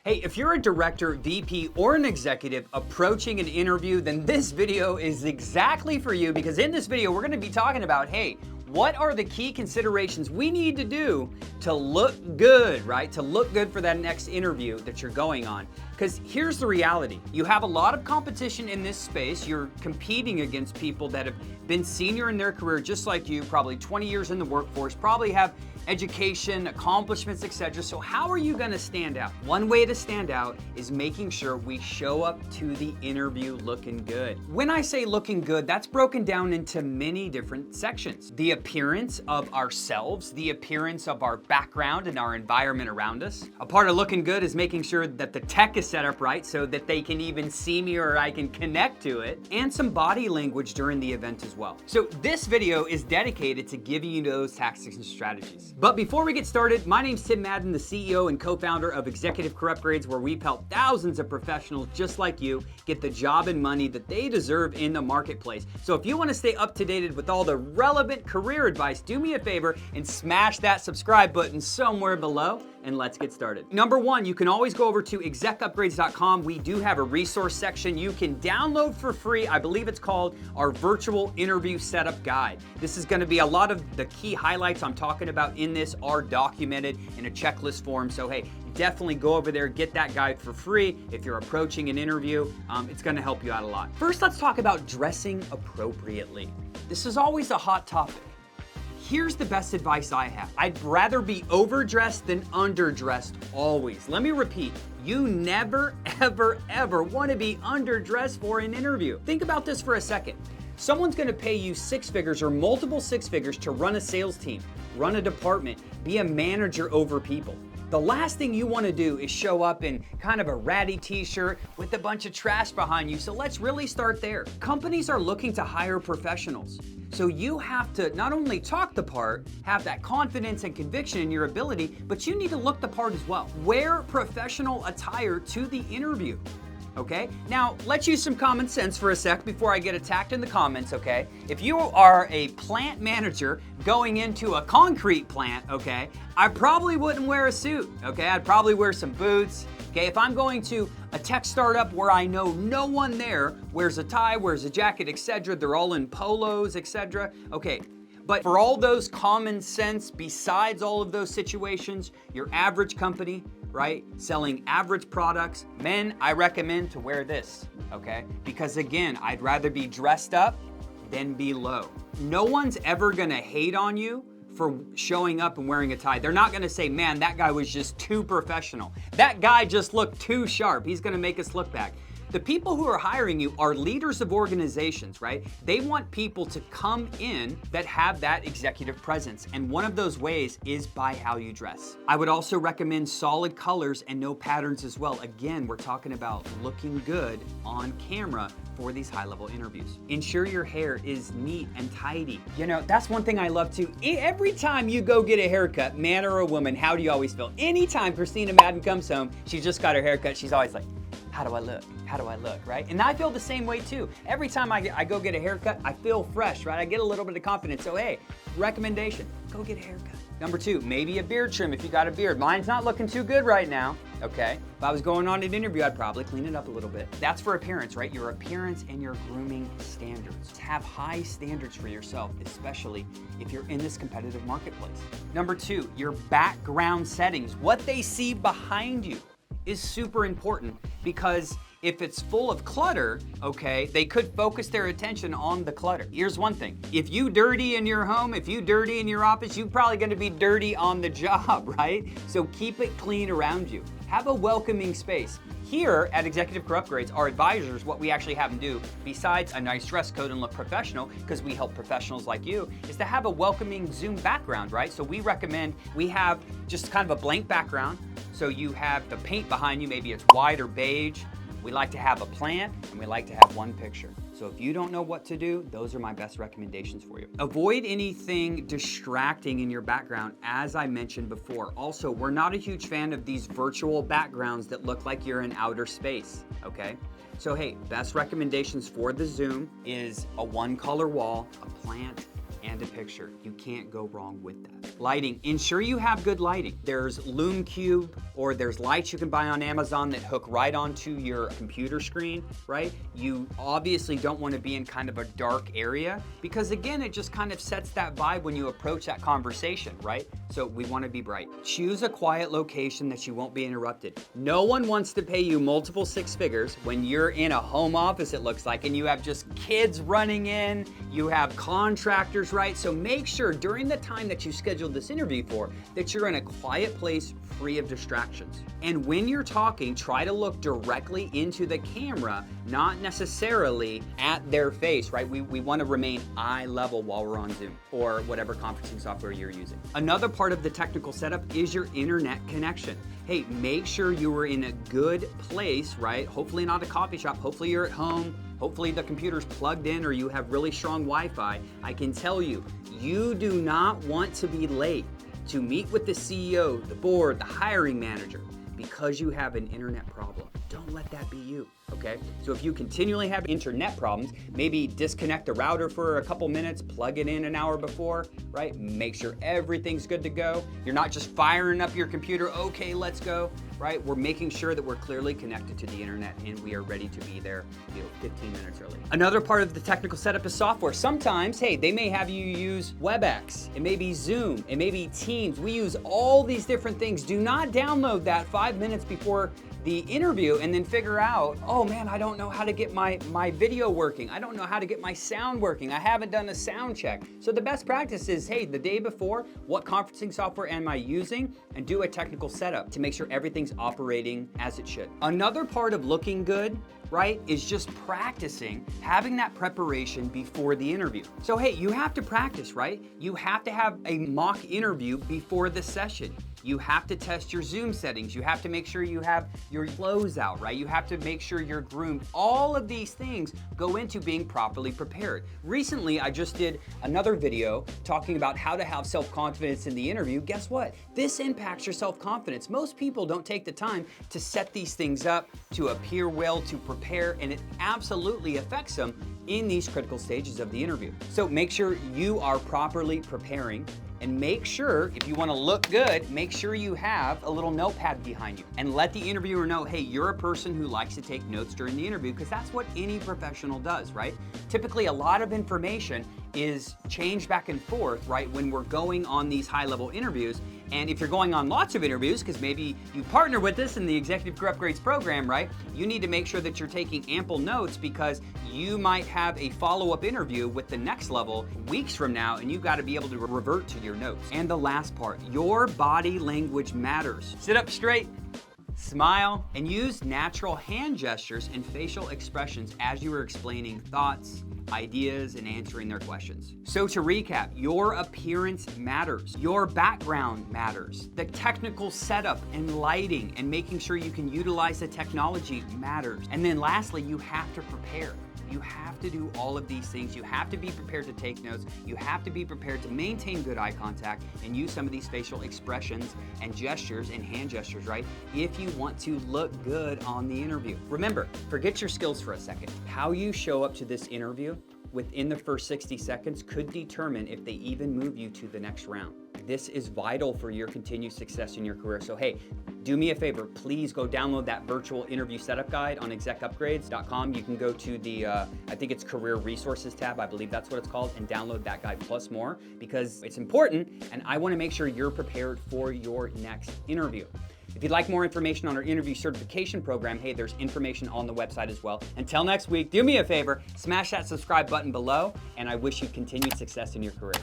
Hey, if you're a director, VP, or an executive approaching an interview, then this video is exactly for you, because in this video, we're gonna be talking about, hey, what are the key considerations we need to do to look good, right? To look good for that next interview that you're going on. Because here's the reality. You have a lot of competition in this space. You're competing against people that have been senior in their career just like you, probably 20 years in the workforce, probably have education, accomplishments, etc. So how are you gonna stand out? One way to stand out is making sure we show up to the interview looking good. When I say looking good, that's broken down into many different sections. The appearance of ourselves, the appearance of our background and our environment around us. A part of looking good is making sure that the tech is set up right so that they can even see me or I can connect to it, and some body language during the event as well. So this video is dedicated to giving you those tactics and strategies. But before we get started, my name's Tim Madden, the CEO and co-founder of Executive Career Upgrades, where we've helped thousands of professionals just like you get the job and money that they deserve in the marketplace. So if you want to stay up to date with all the relevant career advice, do me a favor and smash that subscribe button somewhere below, and let's get started. Number one, you can always go over to execupgrades.com. We do have a resource section you can download for free. I believe it's called our virtual interview setup guide. This is going to be a lot of the key highlights I'm talking about in this are documented in a checklist form. So hey, definitely go over there, get that guide for free. If you're approaching an interview, it's going to help you out a lot. First, let's talk about dressing appropriately. This is always a hot topic. Here's the best advice I have. I'd rather be overdressed than underdressed always. Let me repeat, you never, ever, ever want to be underdressed for an interview. Think about this for a second. Someone's gonna pay you six figures or multiple six figures to run a sales team, run a department, be a manager over people. The last thing you want to do is show up in kind of a ratty t-shirt with a bunch of trash behind you. So let's really start there. Companies are looking to hire professionals. So you have to not only talk the part, have that confidence and conviction in your ability, but you need to look the part as well. Wear professional attire to the interview. Okay? Now, let's use some common sense for a sec before I get attacked in the comments, okay? If you are a plant manager going into a concrete plant, okay, I probably wouldn't wear a suit, okay? I'd probably wear some boots, okay? If I'm going to a tech startup where I know no one there wears a tie, wears a jacket, etc., they're all in polos, etc., okay. But for all those common sense, besides all of those situations, your average company, right, selling average products, men, I recommend to wear this, okay? Because again, I'd rather be dressed up than be low. No one's ever gonna hate on you for showing up and wearing a tie. They're not gonna say, man, that guy was just too professional. That guy just looked too sharp. He's gonna make us look bad. The people who are hiring you are leaders of organizations, right? They want people to come in that have that executive presence. And one of those ways is by how you dress. I would also recommend solid colors and no patterns as well. Again, we're talking about looking good on camera for these high-level interviews. Ensure your hair is neat and tidy. You know, that's one thing I love too. Every time you go get a haircut, man or a woman, how do you always feel? Anytime Christina Madden comes home, she just got her haircut, she's always like, how do I look? How do I look, right? And I feel the same way too. Every time I go get a haircut, I feel fresh, right? I get a little bit of confidence. So hey, recommendation, go get a haircut. Number two, maybe a beard trim if you got a beard. Mine's not looking too good right now, okay? If I was going on an interview, I'd probably clean it up a little bit. That's for appearance, right? Your appearance and your grooming standards. Have high standards for yourself, especially if you're in this competitive marketplace. Number two, your background settings. What they see behind you is super important, because if it's full of clutter, okay, they could focus their attention on the clutter. Here's one thing. If you dirty in your home, if you dirty in your office, you're probably gonna be dirty on the job, right? So keep it clean around you. Have a welcoming space. Here at Executive Career Upgrades, our advisors, what we actually have them do, besides a nice dress code and look professional, because we help professionals like you, is to have a welcoming Zoom background, right? So we recommend we have just kind of a blank background. So you have the paint behind you, maybe it's white or beige. We like to have a plant, and we like to have one picture. So if you don't know what to do, those are my best recommendations for you. Avoid anything distracting in your background, as I mentioned before. Also, we're not a huge fan of these virtual backgrounds that look like you're in outer space, okay? So hey, best recommendations for the Zoom is a one color wall, a plant, and a picture. You can't go wrong with that. Lighting, ensure you have good lighting. There's Lume Cube, or there's lights you can buy on Amazon that hook right onto your computer screen, right? You obviously don't want to be in kind of a dark area because again, it just kind of sets that vibe when you approach that conversation, right? So we want to be bright. Choose a quiet location that you won't be interrupted. No one wants to pay you multiple six figures when you're in a home office, it looks like, and you have just kids running in, you have contractors, right? So make sure during the time that you scheduled this interview for that you're in a quiet place free of distractions. And when you're talking, try to look directly into the camera, not necessarily at their face, right? We want to remain eye level while we're on Zoom or whatever conferencing software you're using. Another part of the technical setup is your internet connection. Hey, make sure you are in a good place, right? Hopefully not a coffee shop. Hopefully you're at home. Hopefully the computer's plugged in or you have really strong Wi-Fi. I can tell you, you do not want to be late to meet with the CEO, the board, the hiring manager because you have an internet problem. Don't let that be you, okay? So if you continually have internet problems, maybe disconnect the router for a couple minutes, plug it in an hour before, right? Make sure everything's good to go. You're not just firing up your computer, okay, let's go, right? We're making sure that we're clearly connected to the internet and we are ready to be there, 15 minutes early. Another part of the technical setup is software. Sometimes, hey, they may have you use WebEx, it may be Zoom, it may be Teams. We use all these different things. Do not download that 5 minutes before the interview and then figure out, oh man, I don't know how to get my video working. I don't know how to get my sound working. I haven't done a sound check. So the best practice is, hey, the day before, what conferencing software am I using? And do a technical setup to make sure everything's operating as it should. Another part of looking good, right, is just practicing, having that preparation before the interview. So hey, you have to practice, right? You have to have a mock interview before the session. You have to test your Zoom settings. You have to make sure you have your closeout, right? You have to make sure you're groomed. All of these things go into being properly prepared. Recently, I just did another video talking about how to have self-confidence in the interview. Guess what? This impacts your self-confidence. Most people don't take the time to set these things up, to appear well, to prepare, and it absolutely affects them in these critical stages of the interview. So make sure you are properly preparing. And make sure, if you want to look good, make sure you have a little notepad behind you and let the interviewer know, hey, you're a person who likes to take notes during the interview because that's what any professional does, right? Typically, a lot of information is changed back and forth, right, when we're going on these high-level interviews. And if you're going on lots of interviews, because maybe you partner with us in the Executive Career Upgrades program, right, you need to make sure that you're taking ample notes because you might have a follow-up interview with the next level weeks from now, and you've got to be able to revert to your notes. And the last part, your body language matters. Sit up straight, smile, and use natural hand gestures and facial expressions as you are explaining thoughts, ideas, and answering their questions. So to recap, your appearance matters. Your background matters. The technical setup and lighting and making sure you can utilize the technology matters. And then lastly, you have to prepare. You have to do all of these things. You have to be prepared to take notes. You have to be prepared to maintain good eye contact and use some of these facial expressions and gestures and hand gestures, right? If you want to look good on the interview. Remember, forget your skills for a second. How you show up to this interview within the first 60 seconds could determine if they even move you to the next round. This is vital for your continued success in your career. So hey, do me a favor, please go download that virtual interview setup guide on execupgrades.com. You can go to the, I think it's career resources tab, I believe that's what it's called, and download that guide plus more because it's important and I wanna make sure you're prepared for your next interview. If you'd like more information on our interview certification program, hey, there's information on the website as well. Until next week, do me a favor, smash that subscribe button below, and I wish you continued success in your career.